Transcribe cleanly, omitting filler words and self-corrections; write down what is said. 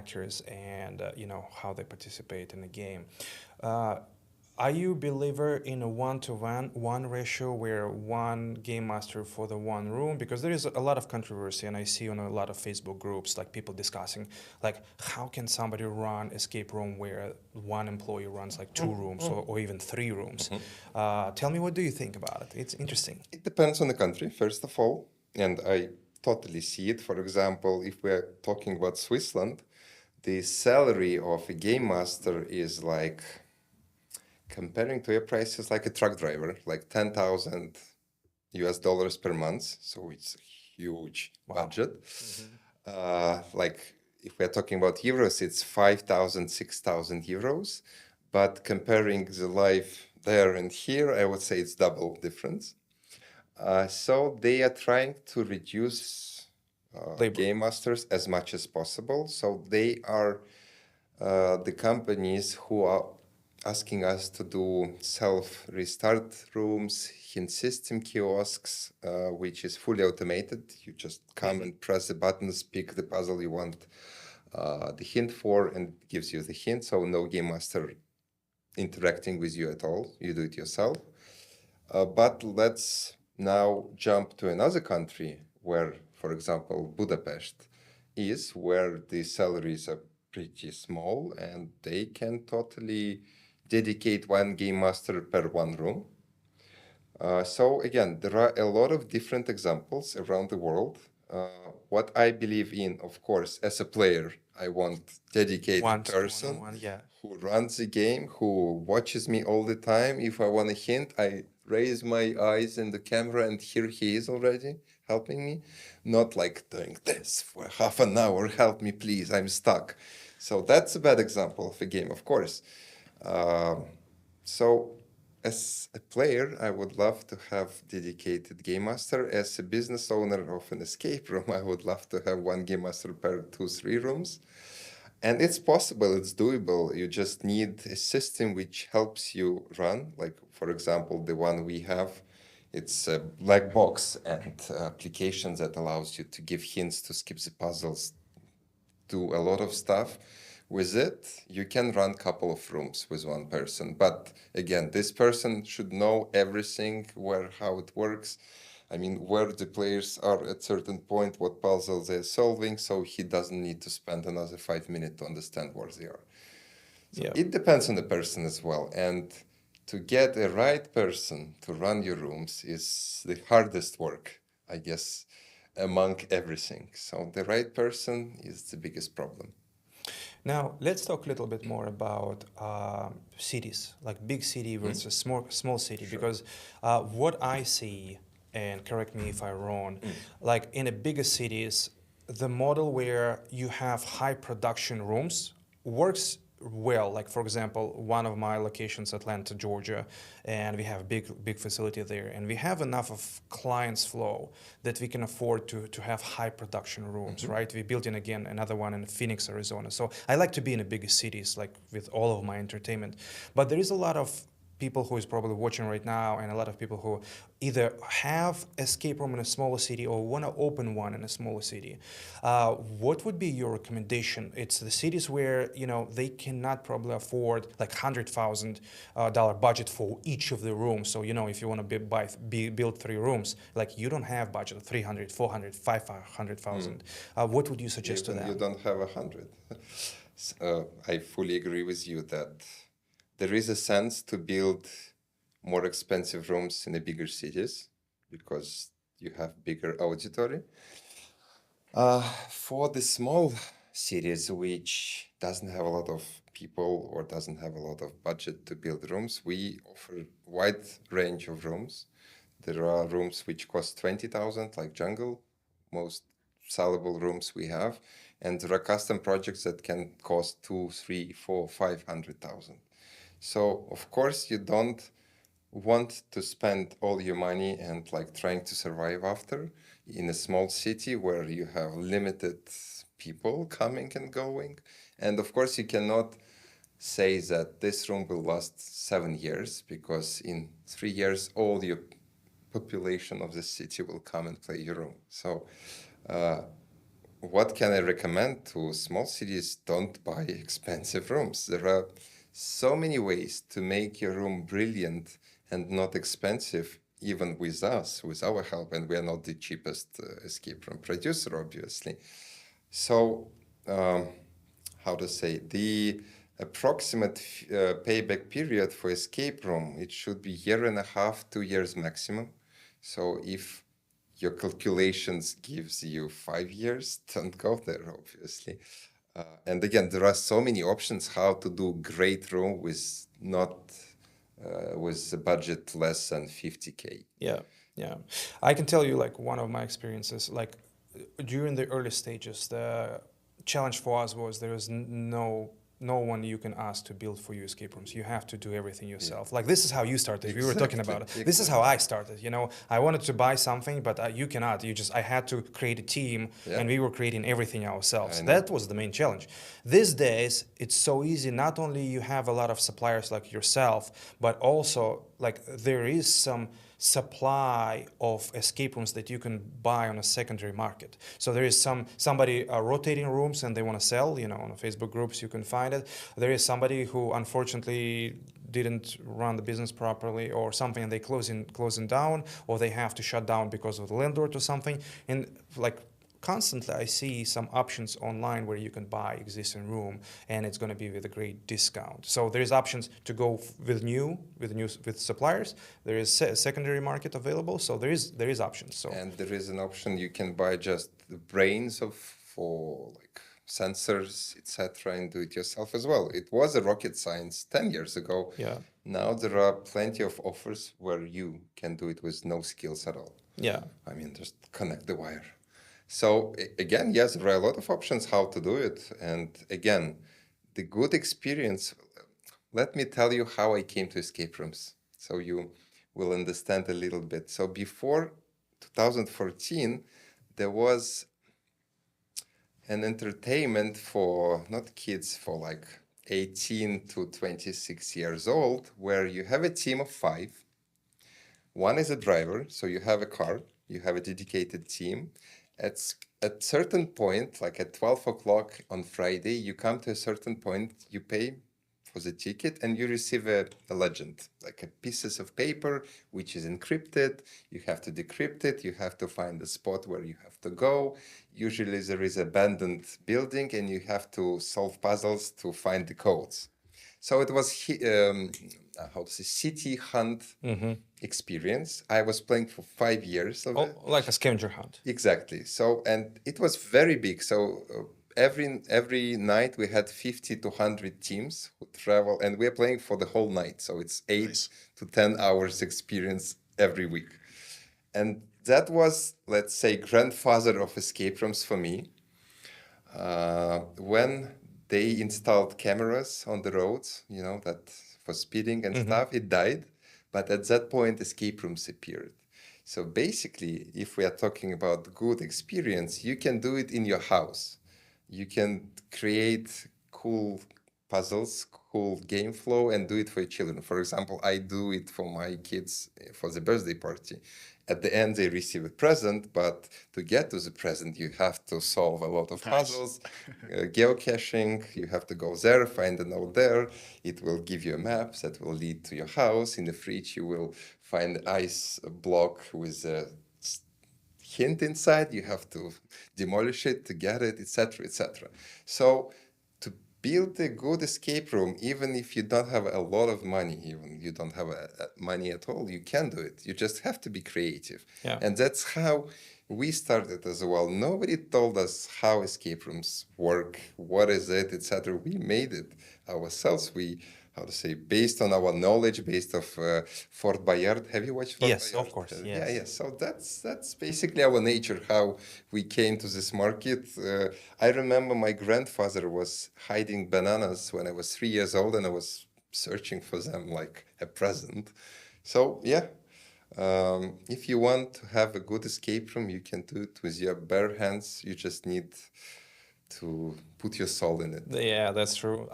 actors and how they participate in the game. Uh, are you a believer in a one ratio where one game master for the one room? Because there is a lot of controversy, and I see on a lot of Facebook groups like people discussing like how can somebody run escape room where one employee runs like two rooms or even three rooms? Tell me, what do you think about it? It's interesting. It depends on the country, first of all, and I totally see it. For example, if we're talking about Switzerland, the salary of a game master is like comparing to your prices like a truck driver, like 10,000 US dollars per month. So it's a huge budget. Like if we're talking about euros, it's 5,000, 6,000 euros. But comparing the life there and here, I would say it's double difference. So they are trying to reduce Labor. game masters as much as possible. So they are the companies who are asking us to do self-restart rooms, hint system kiosks, which is fully automated. You just come and press the buttons, pick the puzzle you want the hint for, and it gives you the hint. So no game master interacting with you at all. You do it yourself. But let's now jump to another country where, for example, Budapest is, where the salaries are pretty small and they can totally dedicate one game master per one room. So again, there are a lot of different examples around the world. What I believe in, of course, as a player, I want dedicated One person on one, yeah. who runs the game, who watches me all the time. If I want a hint, I raise my eyes in the camera and here he is already helping me. Not like doing this for half an hour, help me please, I'm stuck. So that's a bad example of a game, of course. So as a player, I would love to have dedicated game master. As a business owner of an escape room, I would love to have one game master per 2, 3 rooms. And it's possible, it's doable. You just need a system which helps you run. Like, for example, the one we have, it's a black box and applications that allows you to give hints to skip the puzzles, do a lot of stuff. With it, you can run a couple of rooms with one person. But again, this person should know everything, how it works. I mean, where the players are at certain point, what puzzles they're solving, so he doesn't need to spend another 5 minutes to understand where they are. So Yeah. it depends on the person as well. And to get a right person to run your rooms is the hardest work, I guess, among everything. So the right person is the biggest problem. Now, let's talk a little bit more about cities, like big city versus small city, because what I see, and correct me if I'm wrong, like in the bigger cities, the model where you have high production rooms works well. Like for example, one of my locations, Atlanta, Georgia, and we have big facility there, and we have enough of clients flow that we can afford to have high production rooms, right? We're building again another one in Phoenix, Arizona. So I like to be in the bigger cities, like with all of my entertainment. But there is a lot of people who is probably watching right now, and a lot of people who either have escape room in a smaller city or want to open one in a smaller city. What would be your recommendation? It's the cities where they cannot probably afford like $100,000 budget for each of the rooms. So if you want to build three rooms, like you don't have budget of 300, 400, 500,000. What would you suggest to Even you them? don't have 100. I fully agree with you that there is a sense to build more expensive rooms in the bigger cities because you have bigger auditory. For the small cities which doesn't have a lot of people or doesn't have a lot of budget to build rooms, we offer wide range of rooms. There are rooms which cost 20,000, like Jungle, most sellable rooms we have, and there are custom projects that can cost 2, 3, 4, 500,000. So of course you don't want to spend all your money and like trying to survive after in a small city where you have limited people coming and going. And of course you cannot say that this room will last 7 years because in 3 years all your population of the city will come and play your room. So what can I recommend to small cities? Don't buy expensive rooms. There are so many ways to make your room brilliant and not expensive, even with us, with our help, and we are not the cheapest escape room producer, obviously. So, how to say, the approximate payback period for escape room, it should be 1.5 years, 2 years maximum. So if your calculations gives you 5 years, don't go there, obviously. And again, there are so many options how to do great room with not with a budget less than 50K. Yeah, yeah. I can tell you like one of my experiences, like during the early stages, the challenge for us was there was no one you can ask to build for you escape rooms. You have to do everything yourself. Like this is how you started. We were talking about it. This is how I started. You know, I wanted to buy something, but you cannot. I had to create a team, and we were creating everything ourselves. That was the main challenge. These days, it's so easy. Not only you have a lot of suppliers like yourself, but also like there is some supply of escape rooms that you can buy on a secondary market. So there is somebody rotating rooms and they want to sell, you know, on Facebook groups you can find it. There is somebody who unfortunately didn't run the business properly or something, and they closing down, or they have to shut down because of the landlord or something. And like constantly I see some options online where you can buy existing room and it's going to be with a great discount. So there is options to go with suppliers. There is a secondary market available, so there is options. So and there is an option you can buy just the brains for like sensors, etc., and do it yourself as well. It was a rocket science 10 years ago. yeah, Now there are plenty of offers where you can do it with no skills at all. yeah, I mean, just connect the wire. So again, yes, there are a lot of options how to do it. And again, the good experience, let me tell you how I came to escape rooms so you will understand a little bit. So before 2014, there was an entertainment for not kids, for like 18 to 26 years old, where you have a team of 5. One is a driver, so you have a car, you have a dedicated team. At certain point, like at 12 o'clock on Friday, you come to a certain point, you pay for the ticket, and you receive a legend, like a pieces of paper, which is encrypted. You have to decrypt it. You have to find the spot where you have to go. Usually there is abandoned building, and you have to solve puzzles to find the codes. So it was how to say city hunt experience. I was playing for 5 years of it. like a scavenger hunt. Exactly. So, and it was very big. So every night we had 50 to 100 teams who travel, and we're playing for the whole night. So it's 8 to 10 hours experience every week. And that was, let's say, grandfather of escape rooms for me. When they installed cameras on the roads, you know, that for speeding and stuff, it died. But at that point, escape rooms appeared. So basically, if we are talking about good experience, you can do it in your house. You can create cool puzzles, cool game flow, and do it for your children. For example, I do it for my kids for the birthday party. At the end, they receive a present, but to get to the present, you have to solve a lot of puzzles, geocaching. You have to go there, find a note there. It will give you a map that will lead to your house. In the fridge, you will find an ice block with a hint inside. You have to demolish it to get it, etc., etc. So to build a good escape room, even if you don't have a lot of money, even you don't have money at all, you can do it. You just have to be creative. Yeah. And that's how we started as well. Nobody told us how escape rooms work, what is it, etc. We made it ourselves. We, how to say, based on our knowledge, based of Fort Boyard. Have you watched Fort Yes, Boyard? of course. Yes. Yeah, yeah. So that's basically our nature, how we came to this market. I remember my grandfather was hiding bananas when I was 3 years old, and I was searching for them like a present. So yeah, if you want to have a good escape room, you can do it with your bare hands. You just need to put your soul in it. Yeah, that's true.